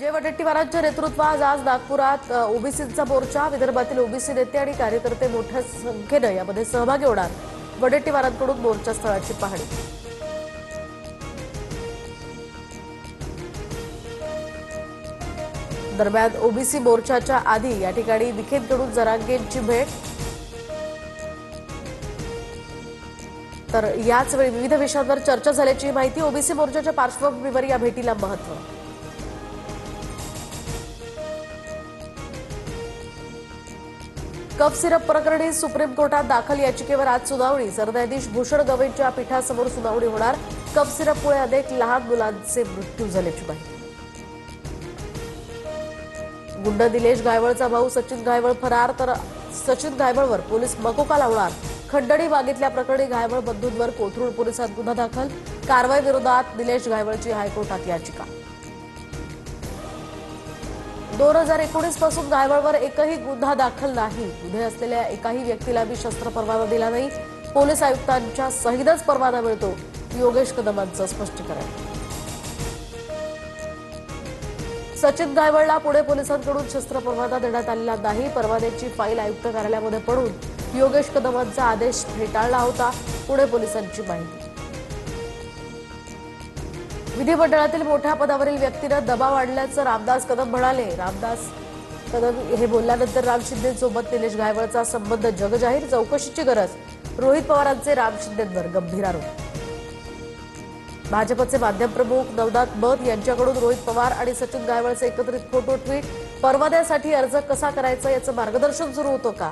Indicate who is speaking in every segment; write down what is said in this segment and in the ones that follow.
Speaker 1: विजय वडेट्टीवारांच्या नेतृत्वात आज नागपुरात ओबीसीचा मोर्चा। विदर्भातील ओबीसी नेते आणि कार्यकर्ते मोठ्या संख्येने यामध्ये सहभागी होणार। वडेट्टीवारांकडून मोर्चास्थळाची पाहणी। दरम्यान ओबीसी मोर्चाच्या आधी या ठिकाणी विखेंकडून जरांगेंची भेट। तर याच वेळी विविध विषयांवर चर्चा झाल्याची माहिती। ओबीसी मोर्चाच्या पार्श्वभूमीवर या भेटीला महत्त्व। कफ सिरप प्रकरणी सुप्रीम कोर्टात दाखल याचिकेवर आज सुनावणी। सरन्यायाधीश भूषण गवईंच्या पीठासमोर सुनावणी होणार। कफ सिरपमुळे अनेक लहान मुलांचे मृत्यू झाल्याची माहिती। गुंड निलेश गायवळचा भाऊ सचिन गायवळ फरार, तर सचिन गायवळवर पोलीस मकोका लावणार। खंडणी मागितल्या प्रकरणी गायवळ बंधूंवर कोथरूड पोलिसात गुन्हा दाखल। कारवाई विरोधात निलेश गायवळची हायकोर्टात याचिका। 2019 पासून गायवळवर एकही गुन्हा दाखल नाही। गुन्हे असलेल्या एकाही व्यक्तीला मी शस्त्र परवाना दिला नाही। पोलीस आयुक्तांच्या सहीनच परवाना मिळतो। योगेश कदमांचं स्पष्टीकरण। सचिन गायवळला पुणे पोलिसांकडून शस्त्र परवाना देण्यात आलेला नाही। परवान्याची फाईल आयुक्त कार्यालयामध्ये पडून योगेश कदमांचा आदेश फेटाळला होता। पुणे पोलिसांची माहिती। विधिमंडळातील मोठ्या पदावरील व्यक्तीनं दबाव आणल्याचं रामदास कदम म्हणाले। रामदास कदम हे बोलल्यानंतर राम शिंदेसोबत निलेश गायवळचा संबंध जगजाहीर। चौकशीची गरज। रोहित पवारांचे राम शिंदेंवर गंभीर आरोप। भाजपचे माध्यम प्रमुख नवनाथ बद यांच्याकडून रोहित पवार आणि सचिन गायवळचे एकत्रित फोटो ट्विट। परवान्यासाठी अर्ज कसा करायचा याचं मार्गदर्शन सुरू होतं का?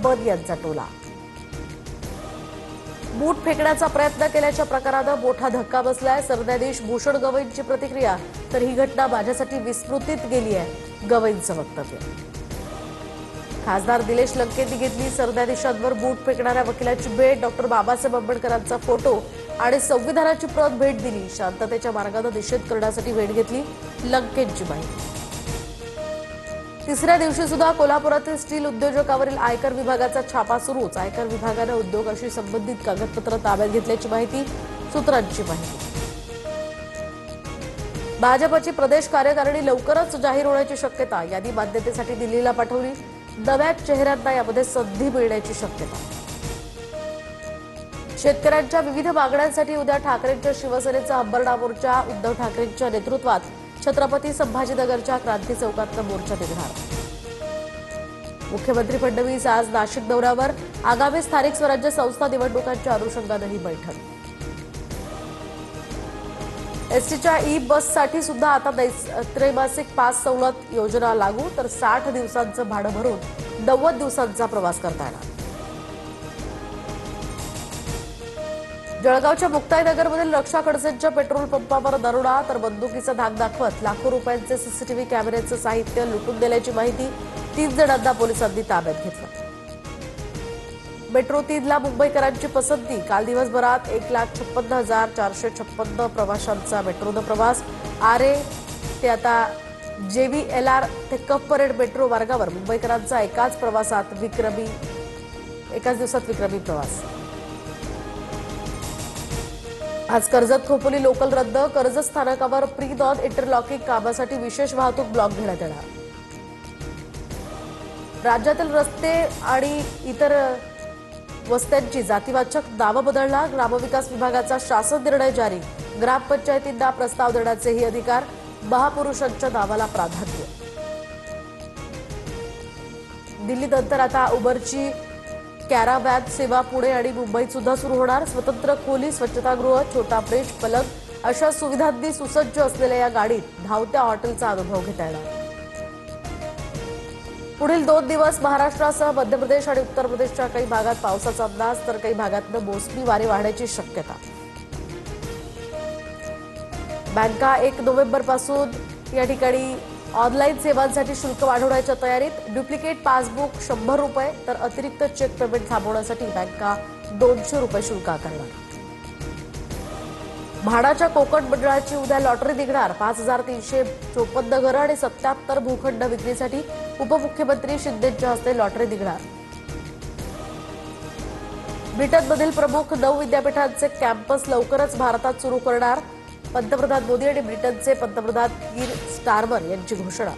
Speaker 1: बद यांचा टोला। बूट फेकण्याचा प्रयत्न केल्याच्या प्रकारानं मोठा धक्का बसलाय। सरन्यायाधीश भूषण गवईंची प्रतिक्रिया। तर ही घटना माझ्यासाठी विस्मृतीत गेली आहे, गवईंचं वक्तव्य। खासदार निलेश लंकेंनी घेतली सरन्यायाधीशांवर बूट फेकणाऱ्या वकिलाची भेट। डॉक्टर बाबासाहेब आंबेडकरांचा फोटो आणि संविधानाची प्रत भेट दिली। शांततेच्या मार्गाने निषेध करण्यासाठी भेट घेतली, लंकेंची माहिती। तिसऱ्या दिवशी सुद्धा कोल्हापुरातील स्टील उद्योजकावरील आयकर विभागाचा छापा सुरूच। आयकर विभागाने उद्योगाशी संबंधित कागदपत्र ताब्यात घेतल्याची माहिती, सूत्रांची माहिती। भाजपची प्रदेश कार्यकारिणी लवकरच जाहीर होण्याची शक्यता। यादी मान्यतेसाठी दिल्लीला पाठवली। नव्या चेहऱ्यांना यामध्ये संधी मिळण्याची शक्यता। शेतकऱ्यांच्या विविध मागण्यांसाठी उद्या ठाकरेंच्या शिवसेनेचा अंबरडा मोर्चा। उद्धव ठाकरेंच्या नेतृत्वात छत्रपती संभाजीनगरच्या क्रांती चौकात मोर्चा निघणार। मुख्यमंत्री फडणवीस आज नाशिक दौऱ्यावर। आगामी स्थानिक स्वराज्य संस्था निवडणुकांच्या अनुषंगाने ही बैठक। एसटीच्या ई बससाठी सुद्धा आता त्रैमासिक पास सवलत योजना लागू। तर 60 दिवसांचं भाडं भरून 90 दिवसांचा प्रवास करता येणार। जळगावच्या मुक्ताईनगरमधील रक्षा खडसेंच्या पेट्रोल पंपावर दरोडा। तर बंदुकीचा धाक दाखवत लाखो रुपयांचे सीसीटीव्ही कॅमेऱ्याचं साहित्य लुटून दिल्याची माहिती। 3 जणांना पोलिसांनी ताब्यात घेतलं। मेट्रो 3ला मुंबईकरांची पसंती। काल दिवसभरात 1,56,456 प्रवाशांचा मेट्रोनं प्रवास। आरे ते आता JVLR ते कप परेड मेट्रो मार्गावर मुंबईकरांचा एकाच दिवसात विक्रमी प्रवास। आज कर्जत खोपोली लोकल रद्द। कर्जत स्थानकावर प्री नॉन इंटरलॉकिंग कामासाठी विशेष वाहतूक ब्लॉक घेण्यात येणार। राज्यातील रस्ते आणि इतर वस्त्यांची जातीवाचक नावं बदलणार। ग्रामविकास विभागाचा शासन निर्णय जारी। ग्रामपंचायतींना प्रस्ताव देण्याचेही अधिकार। महापुरुषांच्या नावाला प्राधान्य। दिल्लीनंतर आता उबरची कॅराव्हॅन सेवा पुणे आणि मुंबईत सुद्धा सुरू होणार। स्वतंत्र खोली, स्वच्छतागृह, छोटा फ्रिज, पलंग अशा सुविधांनी सुसज्ज असलेल्या या गाडीत धावत्या हॉटेलचा अनुभव घेता येणार। पुढील 2 दिवस महाराष्ट्रासह मध्य प्रदेश आणि उत्तर प्रदेशच्या काही भागात पावसाचा अंदाज। तर काही भागातनं मोसमी वारे वाहण्याची शक्यता। बँका 1 नोव्हेंबरपासून या ठिकाणी ऑनलाईन सेवांसाठी शुल्क वाढवण्याच्या तयारीत। डुप्लिकेट पासबुक 100 रुपये, तर अतिरिक्त चेक पेमेंट थांबवण्यासाठी बँका 200 रुपये शुल्क आकारणार। म्हाडाच्या कोकण मंडळाची उद्या लॉटरी निघणार। 5,354 घरं आणि 77 भूखंड विक्रीसाठी उपमुख्यमंत्री शिंदेंच्या हस्ते लॉटरी निघणार। ब्रिटनमधील प्रमुख 9 विद्यापीठांचे कॅम्पस लवकरच भारतात सुरू करणार। पंतप्रधान मोदी आणि ब्रिटनचे पंतप्रधान कीर स्टारमर यांची घोषणा